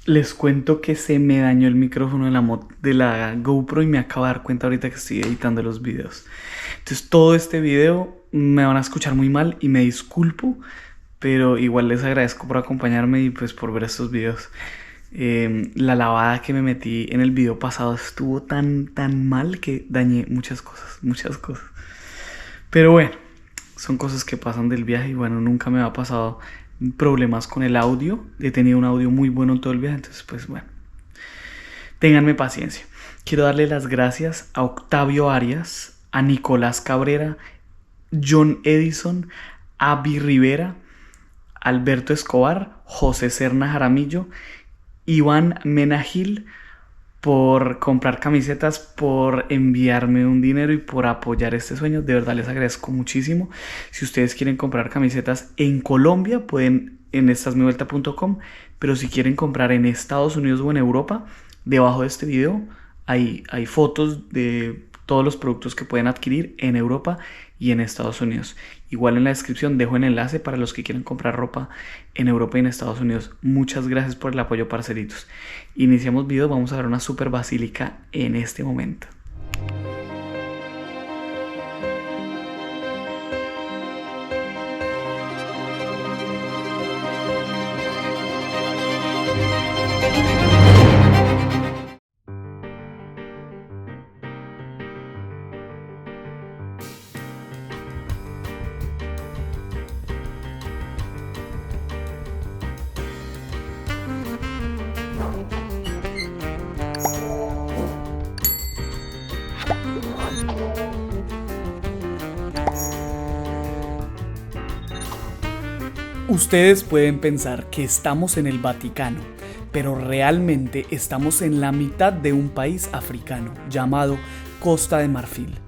Les cuento que se me dañó el micrófono de la GoPro y me acabo de dar cuenta ahorita que estoy editando los videos. Entonces todo este video me van a escuchar muy mal y me disculpo, pero igual les agradezco por acompañarme y pues por ver estos videos. La lavada que me metí en el video pasado estuvo tan mal que dañé muchas cosas, muchas cosas. Pero bueno, son cosas que pasan del viaje y bueno, nunca me ha pasado problemas con el audio. He tenido un audio muy bueno en todo el viaje, entonces pues bueno, ténganme paciencia. Quiero darle las gracias a Octavio Arias, a Nicolás Cabrera, John Edison, Avi Rivera, Alberto Escobar, José Serna Jaramillo, Iván Menagil, por comprar camisetas, por enviarme un dinero y por apoyar este sueño. De verdad les agradezco muchísimo. Si ustedes quieren comprar camisetas en Colombia, pueden en estasmivuelta.com, pero si quieren comprar en Estados Unidos o en Europa, debajo de este video hay fotos de todos los productos que pueden adquirir en Europa y en Estados Unidos. Igual en la descripción dejo el enlace para los que quieran comprar ropa en Europa y en Estados Unidos. Muchas gracias por el apoyo, parceritos. Iniciamos video, vamos a ver una super basílica en este momento. Ustedes pueden pensar que estamos en el Vaticano, pero realmente estamos en la mitad de un país africano llamado Costa de Marfil.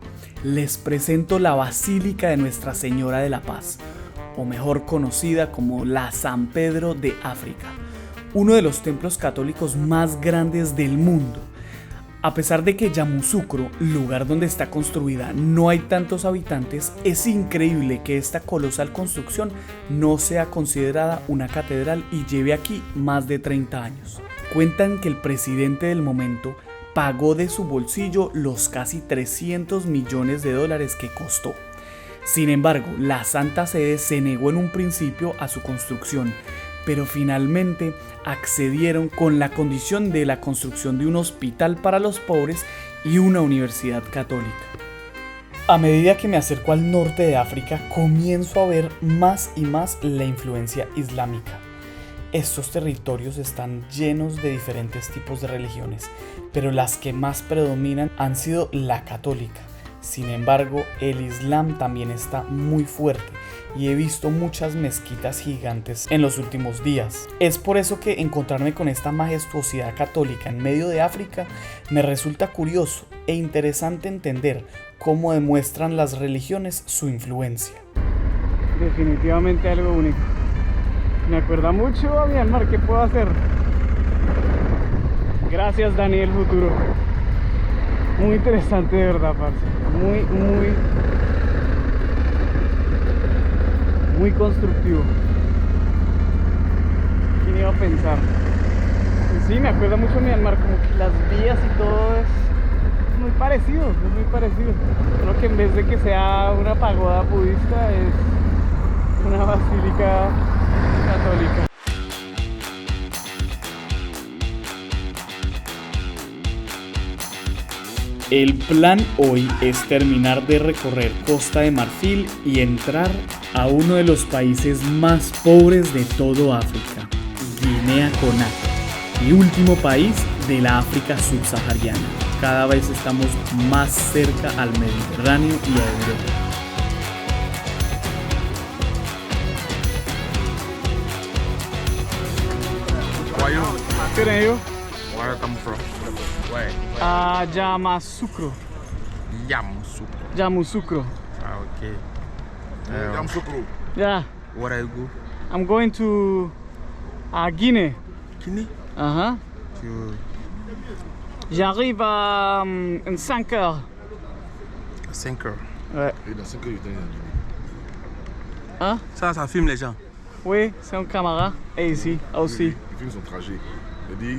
Les presento la Basílica de Nuestra Señora de la Paz, o mejor conocida como la San Pedro de África, uno de los templos católicos más grandes del mundo. A pesar de que Yamoussoukro, lugar donde está construida, no hay tantos habitantes, es increíble que esta colosal construcción no sea considerada una catedral y lleve aquí más de 30 años. Cuentan que el presidente del momento pagó de su bolsillo los casi 300 millones de dólares que costó. Sin embargo, la Santa Sede se negó en un principio a su construcción, pero finalmente accedieron con la condición de la construcción de un hospital para los pobres y una universidad católica. A medida que me acerco al norte de África, comienzo a ver más y más la influencia islámica. Estos territorios están llenos de diferentes tipos de religiones, pero las que más predominan han sido la católica. Sin embargo, el Islam también está muy fuerte y he visto muchas mezquitas gigantes en los últimos días. Es por eso que encontrarme con esta majestuosidad católica en medio de África me resulta curioso e interesante entender cómo demuestran las religiones su influencia. Definitivamente algo único. Me acuerda mucho a Myanmar. ¿Qué puedo hacer? Gracias, Daniel Futuro. Muy interesante de verdad, parce. Muy constructivo. ¿Quién iba a pensar? Y sí, me acuerda mucho a Myanmar, como que las vías y todo es muy parecido, Solo que en vez de que sea una pagoda budista, es una basílica católica. El plan hoy es terminar de recorrer Costa de Marfil y entrar a uno de los países más pobres de todo África, Guinea Conakry, y último país de la África subsahariana. Cada vez estamos más cerca al Mediterráneo y a Europa. Good, and you? Where you come from? Where? Yamoussoukro. Yamoussoukro. Yamoussoukro. Ah, okay. Yamoussoukro. Yeah, Where are you go? I'm going to Guinée. Guinée? Uh-huh. Tu... J'arrive en 5 heures. 5 heures. Ouais. Et dans 5 heures, il était Hein? Ça filme les gens. Oui, c'est un camarade. Et ici aussi. Il filme son trajet. Il dit,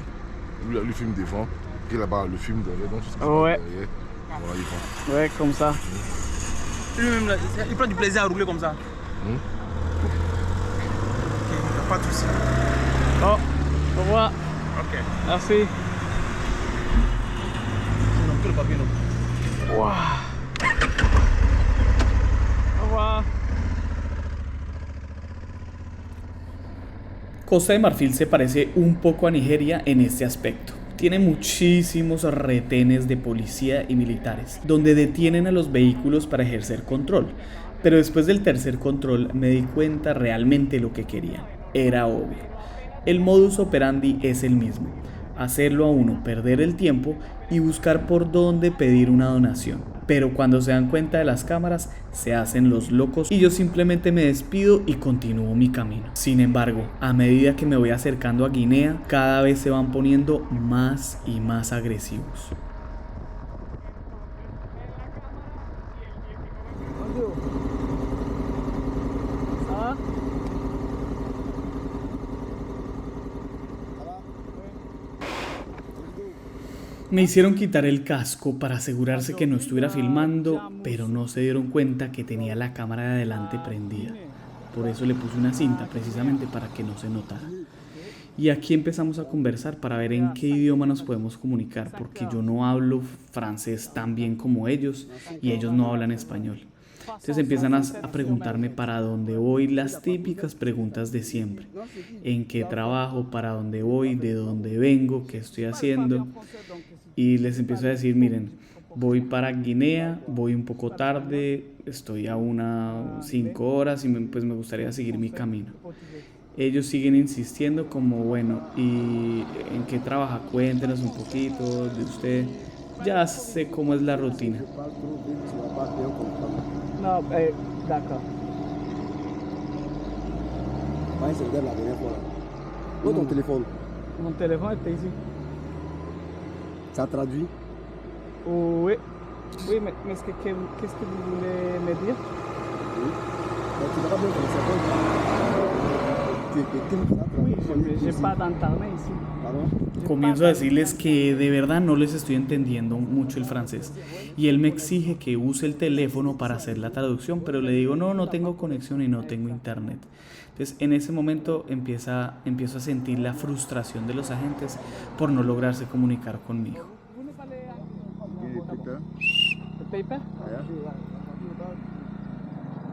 lui le film devant, et là-bas le film derrière, donc tout ce qui se Ouais. passe derrière. Voilà, il prend. Ouais, comme ça. Lui-même, là, il prend du plaisir à rouler comme ça. Hmm. Ok, pas de soucis. Oh, au revoir. Ok. Merci. Non, que le papier, non. Wow. Au revoir. Costa de Marfil se parece un poco a Nigeria en este aspecto. Tiene muchísimos retenes de policía y militares, donde detienen a los vehículos para ejercer control. Pero después del tercer control me di cuenta realmente lo que querían. Era obvio. El modus operandi es el mismo. Hacerlo a uno perder el tiempo y buscar por dónde pedir una donación. Pero cuando se dan cuenta de las cámaras, se hacen los locos y yo simplemente me despido y continúo mi camino. Sin embargo, a medida que me voy acercando a Guinea, cada vez se van poniendo más y más agresivos. Me hicieron quitar el casco para asegurarse que no estuviera filmando, pero no se dieron cuenta que tenía la cámara de adelante prendida. Por eso le puse una cinta, precisamente para que no se notara. Y aquí empezamos a conversar para ver en qué idioma nos podemos comunicar, porque yo no hablo francés tan bien como ellos y ellos no hablan español. Entonces empiezan a preguntarme para dónde voy, las típicas preguntas de siempre. ¿En qué trabajo? ¿Para dónde voy? ¿De dónde vengo? ¿Qué estoy haciendo? Y les empiezo a decir, miren, voy para Guinea, voy un poco tarde, estoy a unas 5 horas y pues me gustaría seguir mi camino. Ellos siguen insistiendo como, bueno, ¿y en qué trabaja? Cuéntenos un poquito de usted. Ya sé cómo es la rutina. Non, d'accord. Ouais, c'est la dernière fois là. Où est ton téléphone? Mon téléphone était ici. Ça traduit? Oui. Oui, mais qu'est-ce que vous voulez me dire? Oui. Mais tu n'as pas bien commencé à tu es quelqu'un qui a Oui, traduit. j'ai pas d'internet ici. Pardon? Comienzo a decirles que de verdad no les estoy entendiendo mucho el francés y él me exige que use el teléfono para hacer la traducción, pero le digo no tengo conexión y no tengo internet. Entonces en ese momento empiezo a sentir la frustración de los agentes por no lograrse comunicar conmigo. Le paper?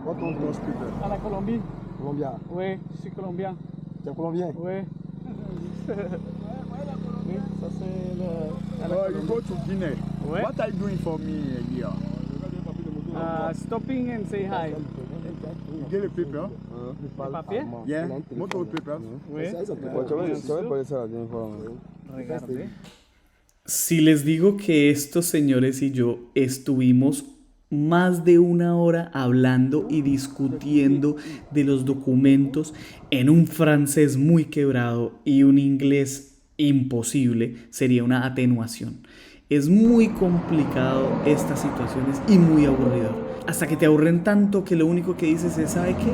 What ton gros speaker? À la Colombie? Colombien. Oui, je suis colombien. Tu es colombien? Oui. Oui, ça c'est le... à la Oh, you Colombie. go to Guinea. Ouais. What are you doing for me here? Stopping and say hi. You get a paper? Le papier? Yeah. Motor paper. Oui. Regardez. Si les digo que estos señores y yo estuvimos más de 1 hora hablando y discutiendo de los documentos en un francés muy quebrado y un inglés imposible, sería una atenuación. Es muy complicado estas situaciones y muy aburridor. Hasta que te aburren tanto que lo único que dices es, ¿sabe qué?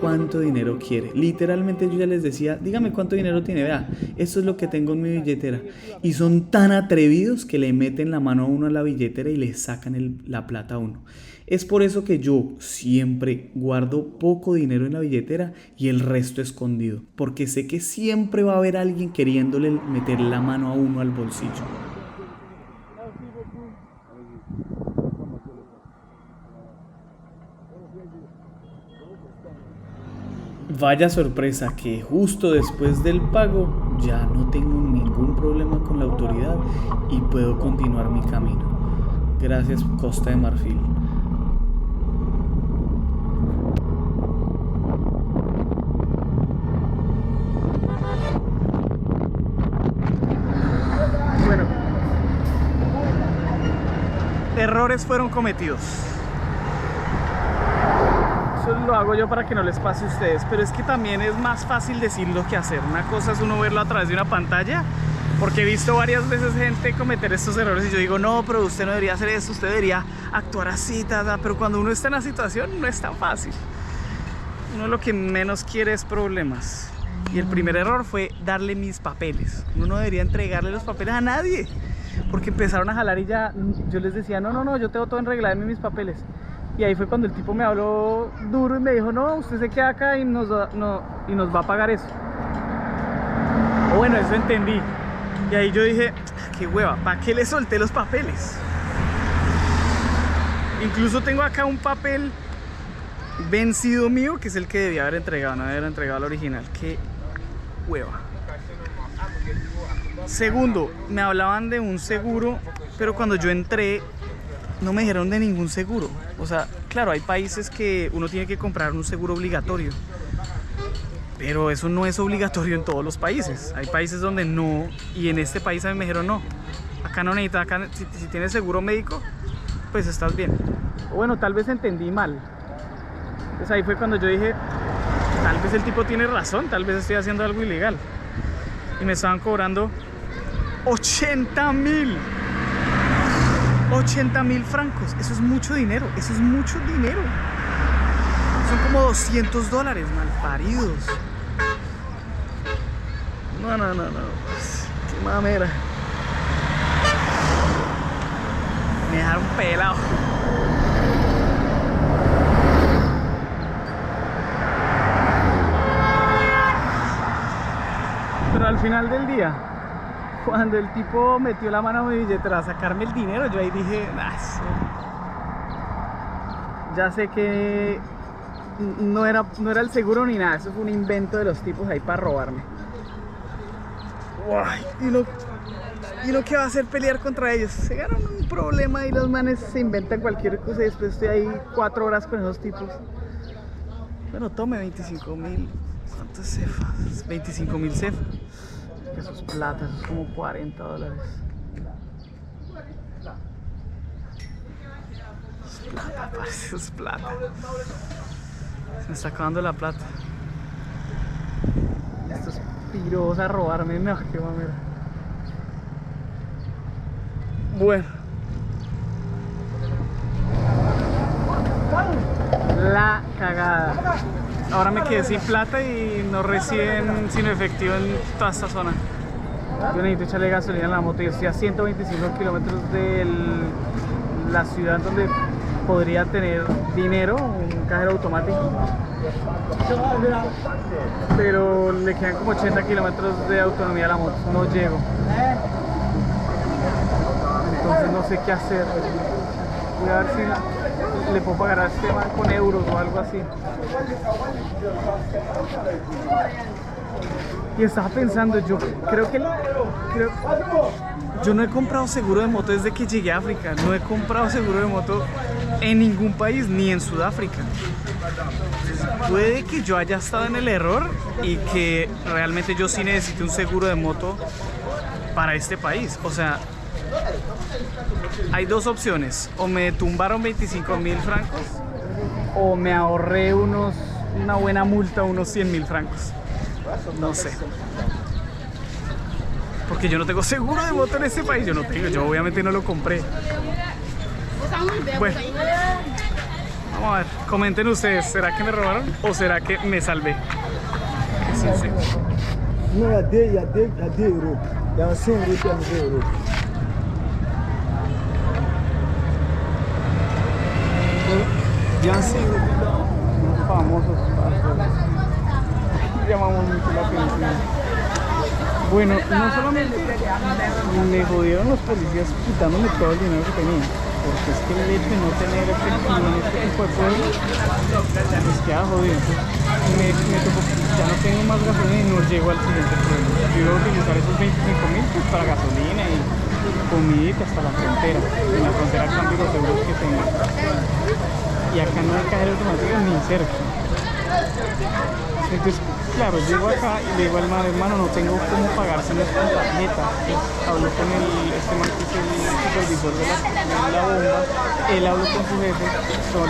¿Cuánto dinero quiere? Literalmente yo ya les decía, dígame cuánto dinero tiene, vea, esto es lo que tengo en mi billetera. Y son tan atrevidos que le meten la mano a uno a la billetera y le sacan la plata a uno. Es por eso que yo siempre guardo poco dinero en la billetera y el resto escondido, porque sé que siempre va a haber alguien queriéndole meter la mano a uno al bolsillo. Vaya sorpresa que justo después del pago ya no tengo ningún problema con la autoridad y puedo continuar mi camino. Gracias, Costa de Marfil. Bueno, errores fueron cometidos. Eso lo hago yo para que no les pase a ustedes, pero es que también es más fácil decirlo que hacer. Una cosa es uno verlo a través de una pantalla, porque he visto varias veces gente cometer estos errores y yo digo, no, pero usted no debería hacer esto, usted debería actuar así, pero cuando uno está en la situación no es tan fácil. Uno lo que menos quiere es problemas. Y el primer error fue darle mis papeles. Uno no debería entregarle los papeles a nadie, porque empezaron a jalar y ya yo les decía, no, yo tengo todo en regla, dame mis papeles. Y ahí fue cuando el tipo me habló duro y me dijo, no, usted se queda acá y nos va a pagar eso. O bueno, eso entendí. Y ahí yo dije, qué hueva, ¿para qué le solté los papeles? Incluso tengo acá un papel vencido mío, que es el que debía haber entregado, no haber entregado al original. Qué hueva. Segundo, me hablaban de un seguro, pero cuando yo entré no me dijeron de ningún seguro. O sea, claro, hay países que uno tiene que comprar un seguro obligatorio, pero eso no es obligatorio en todos los países. Hay países donde no, y en este país a mí me dijeron no, acá no necesitas, acá si tienes seguro médico, pues estás bien. O bueno, tal vez entendí mal. Entonces ahí fue cuando yo dije, tal vez el tipo tiene razón, tal vez estoy haciendo algo ilegal. Y me estaban cobrando 80.000 francos. Eso es mucho dinero, eso es mucho dinero. Son como $200, malparidos. No, qué mamera. Me dejaron pelado. Pero al final del día, cuando el tipo metió la mano a mi billetera a sacarme el dinero, yo ahí dije, ya sé que no era el seguro ni nada, eso fue un invento de los tipos ahí para robarme. Uy, ¿y lo que va a hacer pelear contra ellos? Se ganan un problema y los manes se inventan cualquier cosa y después estoy ahí 4 horas con esos tipos. Bueno, tome 25.000. ¿Cuántos cefas? 25.000 cefas. Eso es plata, eso es como $40. Es plata, parce, eso es plata. Se me está acabando la plata. Estos piros a robarme, no, qué mamera. Bueno. La cagada. Ahora me quedé sin plata y no reciben sino efectivo en toda esta zona. Yo necesito echarle gasolina a la moto y estoy a 125 kilómetros de la ciudad donde podría tener dinero, un cajero automático. Pero le quedan como 80 kilómetros de autonomía a la moto, no llego. Entonces no sé qué hacer. Voy a ver si le puedo pagar a este man con euros o algo así. Y estaba pensando, yo no he comprado seguro de moto desde que llegué a África. No he comprado seguro de moto en ningún país, ni en Sudáfrica. Puede que yo haya estado en el error y que realmente yo sí necesite un seguro de moto para este país. O sea, hay dos opciones: o me tumbaron 25.000 francos o me ahorré una buena multa, unos 100.000 francos. No sé, porque yo no tengo seguro de moto en este país. Yo obviamente no lo compré. Bueno, vamos a ver, comenten ustedes, ¿será que me robaron o será que me salvé? Que sí sé. No, il y a 2 euros. Il y a 5 euros et 2 euros. Janssen, famosos, llamamos mucho la atención. Bueno, no solamente me jodieron los policías quitándome todo el dinero que tenía, porque es que el hecho de no tener efectivo en este tipo de pueblo pues queda jodido. Me tocó, ya no tengo más gasolina y no llego al siguiente pueblo. Yo iba a utilizar esos 25.000 pues para gasolina y comidita hasta la frontera. En la frontera cambio los euros que tengo. Y acá no hay cajero automático ni cerca. Entonces, claro, llego acá y le digo al man, hermano, no tengo cómo pagar si no es con tarjeta. Hablo con este man que es el supervisor de la bomba. Él habló con su jefe,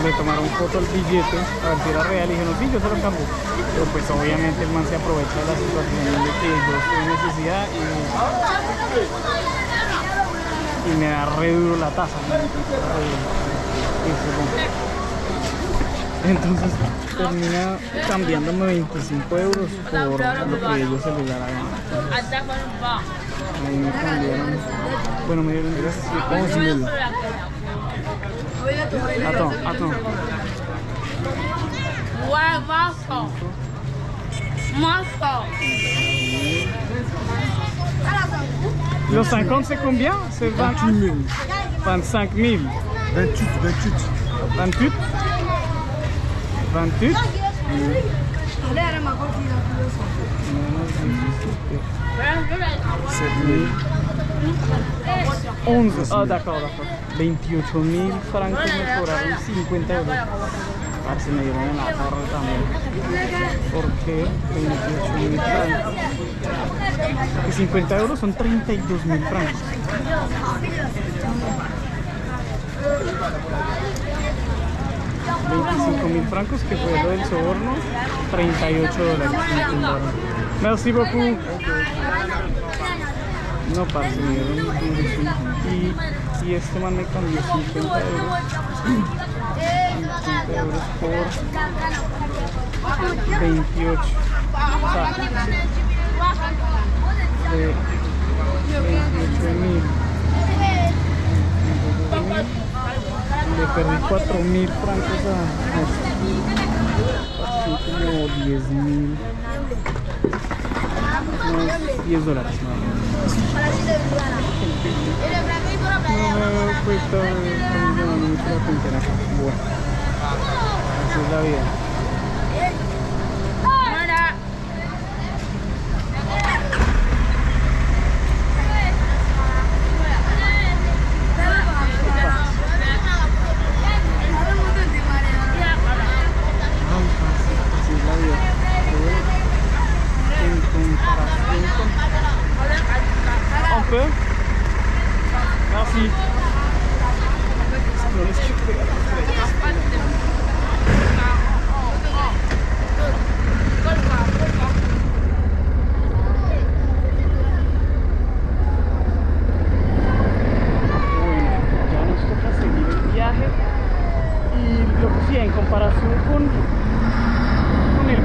le tomaron foto al billete a ver si era real y dijeron, sí, yo se lo cambio. Pero pues obviamente el man se aprovecha de la situación de que yo estoy en necesidad y me da re duro la tasa. Entonces termina cambiándome 25 euros por lo que ellos se les da la gana. Ahí me cambiaron. Bueno, me dieron 11.000. Attends. Ouais, va fort. Moins fort. Los 50 c'est combien? C'est 28 000. 25 000. 28. 28? 28? 11. Ah, d'accord. 28 000 francos me cobraron 50 euros. Parce, me dieron una torre también. ¿Por qué 28 000 francos? Y 50 euros son 32 000 francos. 25 000 francos, que fue lo del soborno, 38 dólares. Merci beaucoup. No, parce, me dieron durísimo. Y este man me cambió 50 euros. 50 euros por 28. O sea, de 28 000. Le perdí 4.000 francos a así como 10.000. Unos 10 dólares más o menos. No me cuesta mucho la tontera. Bueno, así es la vida. Un peu. Merci.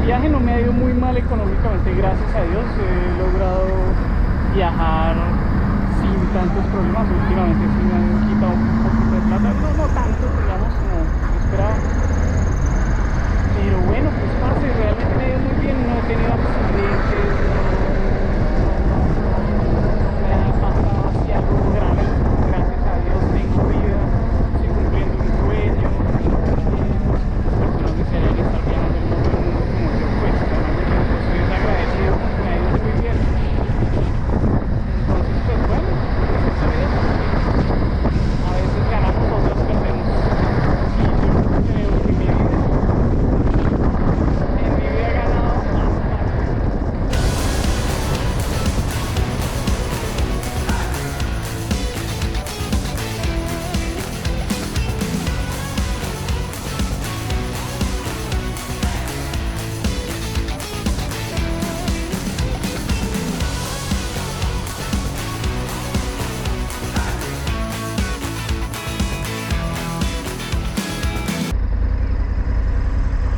Viaje no me ha ido muy mal económicamente, gracias a Dios. He logrado viajar sin tantos problemas. Últimamente sí me han quitado un poquito de plata, no tanto, digamos, como esperaba. Pero bueno, pues parce, realmente me ha ido muy bien, no he tenido accidentes, no me ha pasado así algo grave, gracias a Dios tengo vida, estoy cumpliendo un sueño. Las personas desearían estar viajando el mundo como yo, pues estoy agradecido, me ha ido muy bien. Entonces, pues bueno, esa es la vida. A veces ganamos, otras perdemos. Y yo creo que en mi vida he ganado más.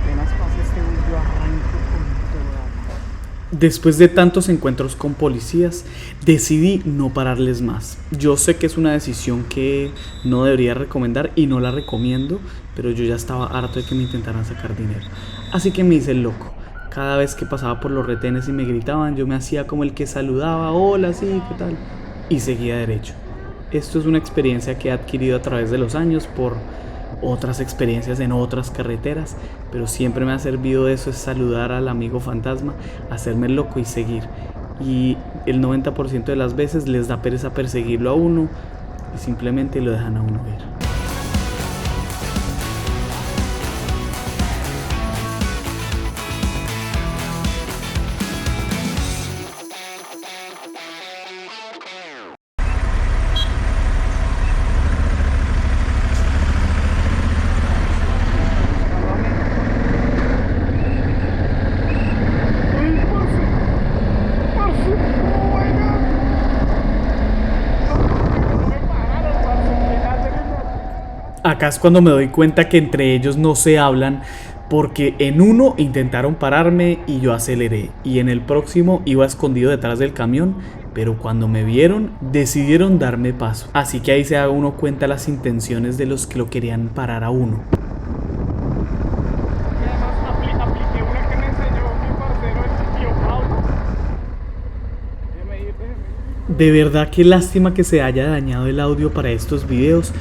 Apenas pase este bus, yo arranco con todo. Después de tantos encuentros con policías, decidí no pararles más. Yo sé que es una decisión que no debería recomendar y no la recomiendo, pero yo ya estaba harto de que me intentaran sacar dinero. Así que me hice el loco. Cada vez que pasaba por los retenes y me gritaban, yo me hacía como el que saludaba, hola, sí, ¿qué tal? Y seguía derecho. Esto es una experiencia que he adquirido a través de los años por otras experiencias en otras carreteras, pero siempre me ha servido eso, es saludar al amigo fantasma, hacerme el loco y seguir. Y el 90% de las veces les da pereza perseguirlo a uno y simplemente lo dejan a uno ir. Acá es cuando me doy cuenta que entre ellos no se hablan, porque en uno intentaron pararme y yo aceleré, y en el próximo iba escondido detrás del camión, pero cuando me vieron decidieron darme paso. Así que ahí se da uno cuenta las intenciones de los que lo querían parar a uno. Apliqué una que me enseñó mi parcero, el tío Pablo. De verdad qué lástima que se haya dañado el audio para estos videos,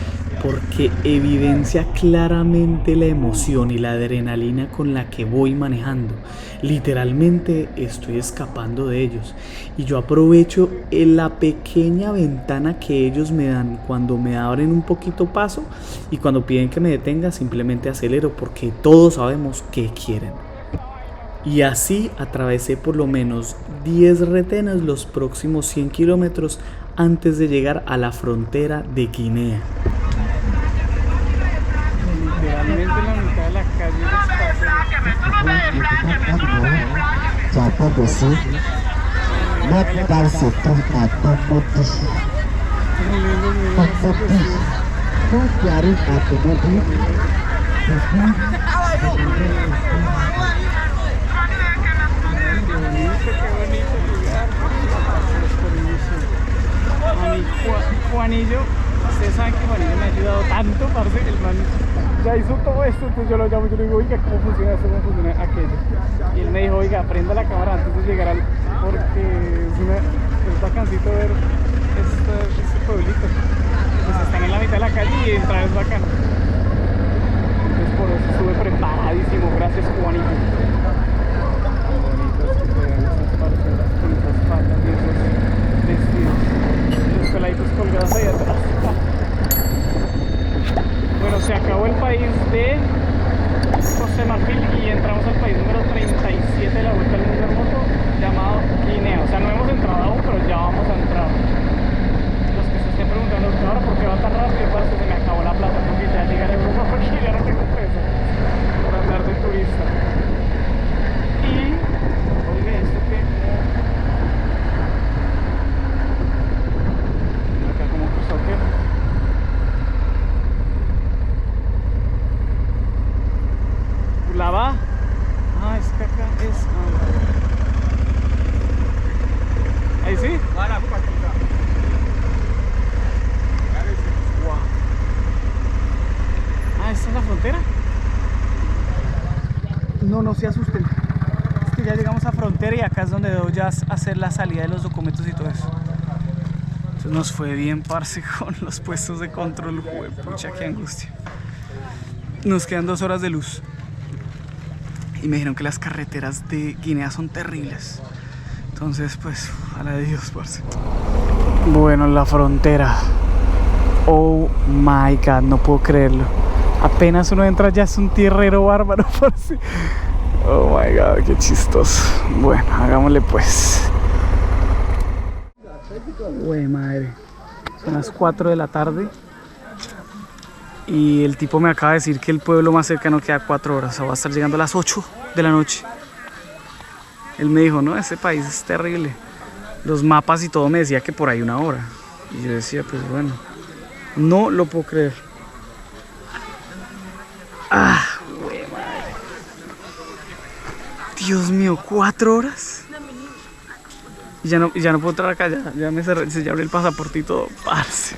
porque evidencia claramente la emoción y la adrenalina con la que voy manejando. Literalmente estoy escapando de ellos y yo aprovecho la pequeña ventana que ellos me dan cuando me abren un poquito paso, y cuando piden que me detenga simplemente acelero, porque todos sabemos qué quieren. Y así atravesé por lo menos 10 retenes los próximos 100 kilómetros antes de llegar a la frontera de Guinea. Literalmente en la mitad de la Juanillo, ustedes saben que Juanillo me ha ayudado tanto, parce, el man ya hizo todo esto, entonces yo lo llamo y yo le digo, oiga, ¿cómo funciona esto? ¿Cómo funciona aquello? Y él me dijo, oiga, prenda la cámara antes de llegar al... porque es bacancito ver este pueblito. Pues están en la mitad de la calle y entrar es bacano. Entonces por eso estuve preparadísimo, gracias Juanillo. Qué bonitas que se vean esas parcelas con esas patas y esos vestidos. Los peladitos colgados ahí atrás. Bueno, se acabó el país de Costa de Marfil y entramos al país número 37 de la Vuelta al Mundo Hermoso, llamado Guinea. O sea, no hemos entrado aún, pero ya vamos a entrar. Los que se estén preguntando, ahora por qué va tan rápido, parece que se me acabó la plata, porque ya llegar a Europa, porque ya no tengo peso por andar de turista. Y, oiga, ¿esto qué? Acá como cruzó, ¿qué? ¿La va? Ah, es que acá es... ¿Ahí sí? Wow. Ah, ¿esta es la frontera? No se asusten. Es que ya llegamos a frontera y acá es donde debo ya hacer la salida de los documentos y todo eso. Entonces nos fue bien, parce, con los puestos de control. Pucha, qué angustia. Nos quedan 2 horas de luz. Y me dijeron que las carreteras de Guinea son terribles. Entonces, pues, a la de Dios, parce. Bueno, la frontera. Oh my God, no puedo creerlo. Apenas uno entra ya es un tierrero bárbaro, parce. Oh my God, qué chistoso. Bueno, hagámosle pues. Güey, madre. Son las 4 de la tarde. Y el tipo me acaba de decir que el pueblo más cercano queda 4 horas. O sea, va a estar llegando a las 8 de la noche. Él me dijo, no, ese país es terrible. Los mapas y todo me decía que por ahí 1 hora. Y yo decía, pues bueno, no lo puedo creer. Ah, güey, madre. Dios mío, 4 horas. Y ya no puedo entrar acá, ya me cerré, ya abrí el pasaporte y todo, parce.